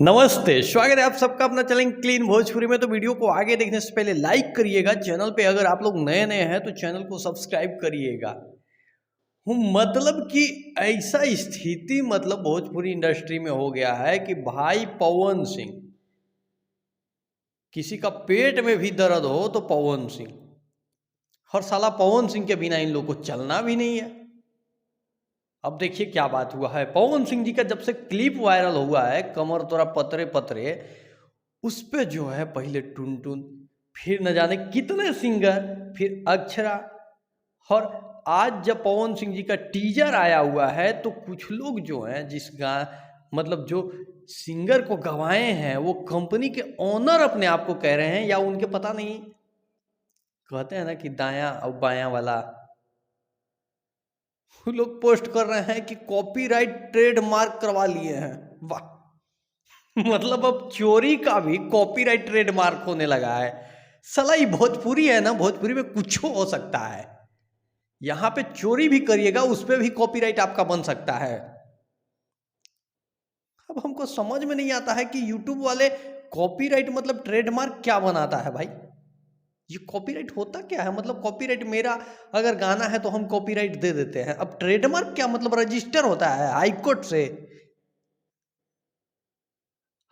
नमस्ते, स्वागत है आप सबका अपना चैनल क्लीन भोजपुरी में। तो वीडियो को आगे देखने से पहले लाइक करिएगा। चैनल पे अगर आप लोग नए नए हैं तो चैनल को सब्सक्राइब करिएगा। मतलब कि ऐसा स्थिति मतलब भोजपुरी इंडस्ट्री में हो गया है कि भाई पवन सिंह, किसी का पेट में भी दर्द हो तो पवन सिंह, हर साला पवन सिंह के बिना इन लोग को चलना भी नहीं है। अब देखिए क्या बात हुआ है। पवन सिंह जी का जब से क्लिप वायरल हुआ है कमर तोरा पतरे पतरे, उस पे जो है पहले टुनटुन, फिर न जाने कितने सिंगर, फिर अक्षरा, और आज जब पवन सिंह जी का टीजर आया हुआ है तो कुछ लोग जो हैं मतलब जो सिंगर को गवाए हैं वो कंपनी के ओनर अपने आप को कह रहे हैं, या उनके पता नहीं, कहते हैं ना कि दायां और बायां वाला, वो लोग पोस्ट कर रहे हैं कि कॉपीराइट ट्रेडमार्क करवा लिए हैं। वाह मतलब अब चोरी का भी कॉपीराइट ट्रेडमार्क होने लगा है। साला ये भोजपुरी है ना, भोजपुरी में कुछ हो सकता है। यहां पे चोरी भी करिएगा उस पे भी कॉपीराइट आपका बन सकता है। अब हमको समझ में नहीं आता है कि यूट्यूब वाले कॉपीराइट मतलब ट्रेडमार्क क्या बनाता है भाई। ये कॉपीराइट होता क्या है? मतलब कॉपीराइट मेरा अगर गाना है तो हम कॉपीराइट दे देते हैं। अब ट्रेडमार्क क्या मतलब? रजिस्टर होता है हाईकोर्ट से,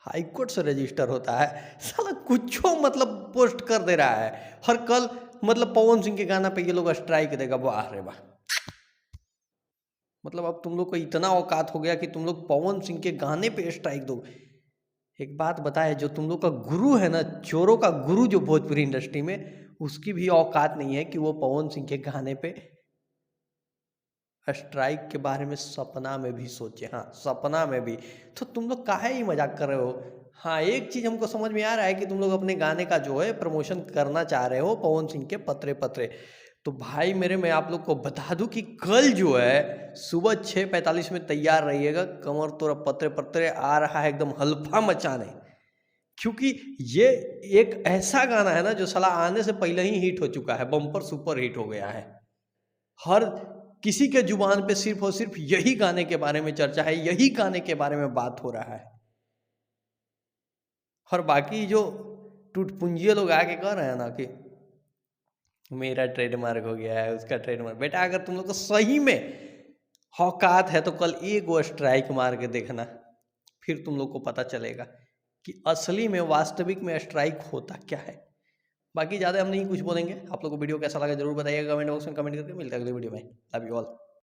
हाईकोर्ट से रजिस्टर होता है। साला कुछ मतलब पोस्ट कर दे रहा है। हर कल मतलब पवन सिंह के गाना पे ये लोग स्ट्राइक देगा। वाह रे वाह। मतलब अब तुम लोग को इतना औकात हो गया कि तुम लोग पवन सिंह के गाने पे स्ट्राइक दो। एक बात बताए, जो तुम लोग का गुरु है ना, चोरों का गुरु जो भोजपुरी इंडस्ट्री में, उसकी भी औकात नहीं है कि वो पवन सिंह के गाने पे स्ट्राइक के बारे में सपना में भी सोचे। हाँ, सपना में भी। तो तुम लोग काहे ही मजाक कर रहे हो। हाँ, एक चीज हमको समझ में आ रहा है कि तुम लोग अपने गाने का जो है प्रमोशन करना चाह रहे हो, पवन सिंह के पतरे पतरे। तो भाई मेरे, मैं आप लोग को बता दूं कि कल जो है सुबह 6:45 में तैयार रहिएगा। कमर तोरा पतरे पतरे आ रहा है एकदम हल्फा मचाने, क्योंकि ये एक ऐसा गाना है ना जो साला आने से पहले ही हिट हो चुका है, बम्पर सुपर हिट हो गया है। हर किसी के जुबान पे सिर्फ और सिर्फ यही गाने के बारे में चर्चा है, यही गाने के बारे में बात हो रहा है। और बाकी जो टूटपुंजिया लोग आके कह रहे हैं ना कि मेरा ट्रेडमार्क हो गया है, उसका ट्रेडमार्क, बेटा अगर तुम लोग को सही में औकात है तो कल एक वो स्ट्राइक मार के देखना, फिर तुम लोग को पता चलेगा कि असली में वास्तविक में स्ट्राइक होता क्या है। बाकी ज़्यादा हम नहीं कुछ बोलेंगे। आप लोग को वीडियो कैसा लगा जरूर बताइएगा कमेंट बॉक्स में कमेंट करके। मिलता है अगले वीडियो में। Love you all.